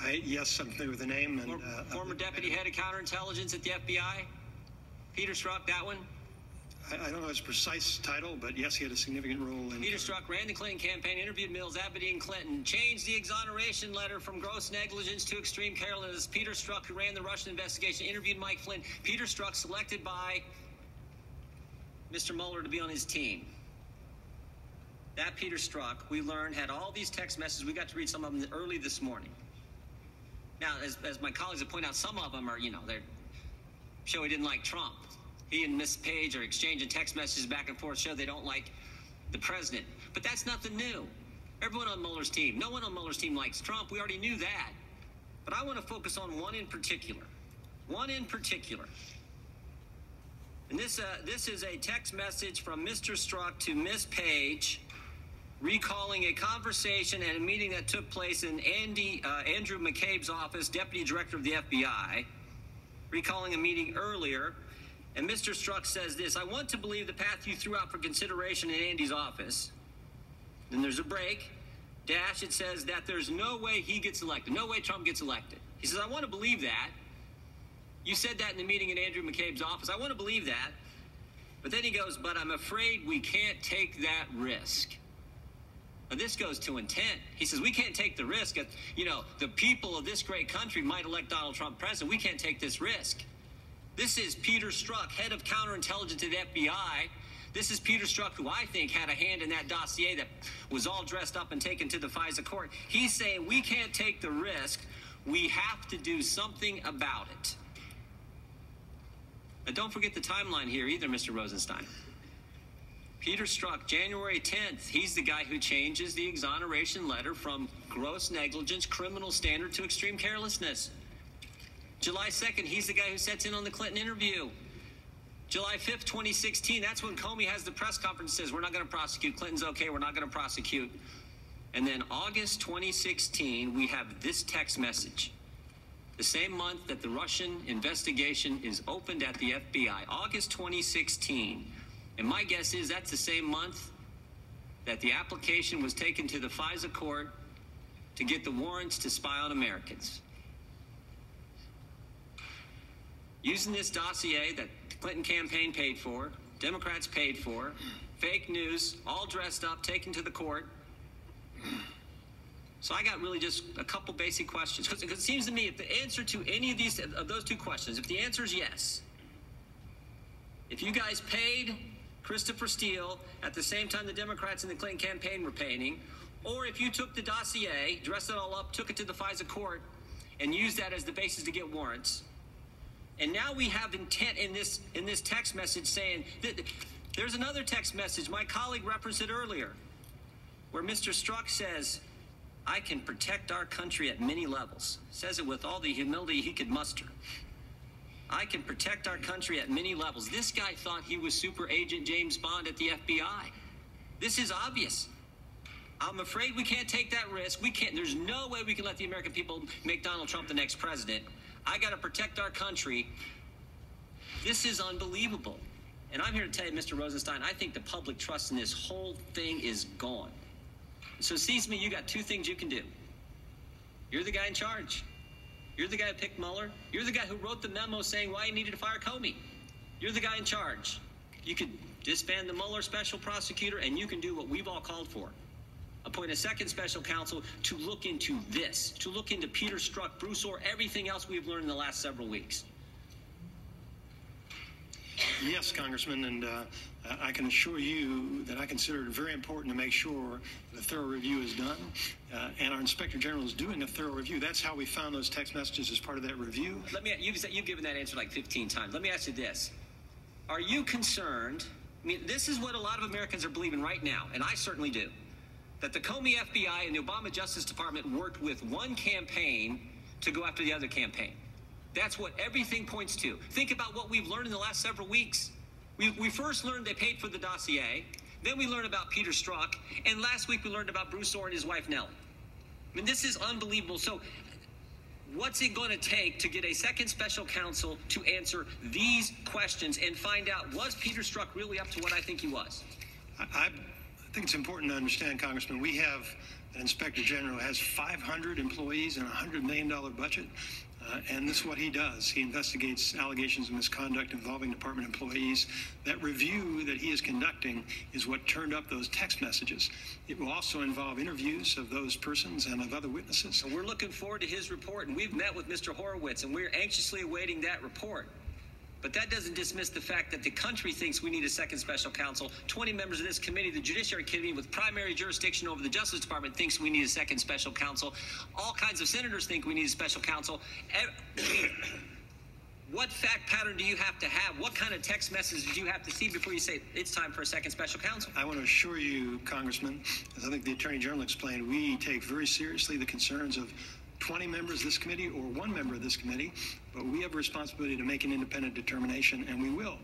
Yes, I'm familiar with the name. And former deputy head of counterintelligence at the FBI, Peter Strzok, that one? I don't know his precise title, but yes, he had a significant role in... Peter Strzok ran the Clinton campaign, interviewed Mills, Abedin, Clinton, changed the exoneration letter from gross negligence to extreme carelessness. Peter Strzok, who ran the Russian investigation, interviewed Mike Flynn. Peter Strzok selected by Mr. Mueller to be on his team. That Peter Strzok, we learned, had all these text messages. We got to read some of them early this morning. Now, as my colleagues have pointed out, some of them are, they're show he didn't like Trump. He and Miss Page are exchanging text messages back and forth, show they don't like the president. But that's nothing new. Everyone on Mueller's team, no one on Mueller's team likes Trump. We already knew that. But I want to focus on one in particular. One in particular. And this is a text message from Mr. Strzok to Miss Page, recalling a conversation and a meeting that took place in Andrew McCabe's office, Deputy Director of the FBI, recalling a meeting earlier. And Mr. Strzok says this: I want to believe the path you threw out for consideration in Andy's office. Then there's a break. Dash, it says that there's no way he gets elected. No way Trump gets elected. He says, I want to believe that. You said that in the meeting in Andrew McCabe's office. I want to believe that. But then he goes, but I'm afraid we can't take that risk. Now, this goes to intent. He says, we can't take the risk. The people of this great country might elect Donald Trump president. We can't take this risk. This is Peter Strzok, head of counterintelligence at the FBI. This is Peter Strzok, who I think had a hand in that dossier that was all dressed up and taken to the FISA court. He's saying we can't take the risk. We have to do something about it. Now, don't forget the timeline here either, Mr. Rosenstein. Peter Strzok, January 10th, he's the guy who changes the exoneration letter from gross negligence, criminal standard, to extreme carelessness. July 2nd, he's the guy who sets in on the Clinton interview. July 5th, 2016, that's when Comey has the press conference and says, we're not going to prosecute. Clinton's okay, we're not going to prosecute. And then August 2016, we have this text message. The same month that the Russian investigation is opened at the FBI, August 2016. And my guess is that's the same month that the application was taken to the FISA court to get the warrants to spy on Americans. Using this dossier that the Clinton campaign paid for, Democrats paid for, fake news, all dressed up, taken to the court. So I got really just a couple basic questions. Because it seems to me if the answer to any of those two questions, if the answer is yes, if you guys paid Christopher Steele at the same time the Democrats in the Clinton campaign were paying, or if you took the dossier, dressed it all up, took it to the FISA court, and used that as the basis to get warrants, and now we have intent in this text message saying that there's another text message. My colleague referenced it earlier, where Mr. Strzok says, I can protect our country at many levels. Says it with all the humility he could muster. I can protect our country at many levels. This guy thought he was Super Agent James Bond at the FBI. This is obvious. I'm afraid we can't take that risk. We can't. There's no way we can let the American people make Donald Trump the next president. I got to protect our country. This is unbelievable. And I'm here to tell you, Mr. Rosenstein, I think the public trust in this whole thing is gone. So it seems to me you got two things you can do. You're the guy in charge. You're the guy who picked Mueller. You're the guy who wrote the memo saying why he needed to fire Comey. You're the guy in charge. You could disband the Mueller special prosecutor, and you can do what we've all called for. Appoint a second special counsel to look into this, to look into Peter Strzok, Bruce Orr, everything else we've learned in the last several weeks. Yes, Congressman, and I can assure you that I consider it very important to make sure that a thorough review is done, and our Inspector General is doing a thorough review. That's how we found those text messages as part of that review. You've given that answer like 15 times. Let me ask you this. Are you concerned? I mean, this is what a lot of Americans are believing right now, and I certainly do, that the Comey FBI and the Obama Justice Department worked with one campaign to go after the other campaign. That's what everything points to. Think about what we've learned in the last several weeks. We first learned they paid for the dossier. Then we learned about Peter Strzok. And last week we learned about Bruce Orr and his wife, Nellie. I mean, this is unbelievable. So what's it going to take to get a second special counsel to answer these questions and find out, was Peter Strzok really up to what I think he was? I think it's important to understand, Congressman, we have an inspector general who has 500 employees and a $100 million budget. And this is what he does. He investigates allegations of misconduct involving department employees. That review that he is conducting is what turned up those text messages. It will also involve interviews of those persons and of other witnesses. So we're looking forward to his report, and we've met with Mr. Horowitz, and we're anxiously awaiting that report. But that doesn't dismiss the fact that the country thinks we need a second special counsel. 20 members of this committee, the Judiciary Committee with primary jurisdiction over the Justice Department, thinks we need a second special counsel. All kinds of senators think we need a special counsel. What fact pattern do you have to have? What kind of text messages do you have to see before you say it's time for a second special counsel? I want to assure you, Congressman, as I think the Attorney General explained, we take very seriously the concerns of 20 members of this committee or one member of this committee, but we have a responsibility to make an independent determination, and we will.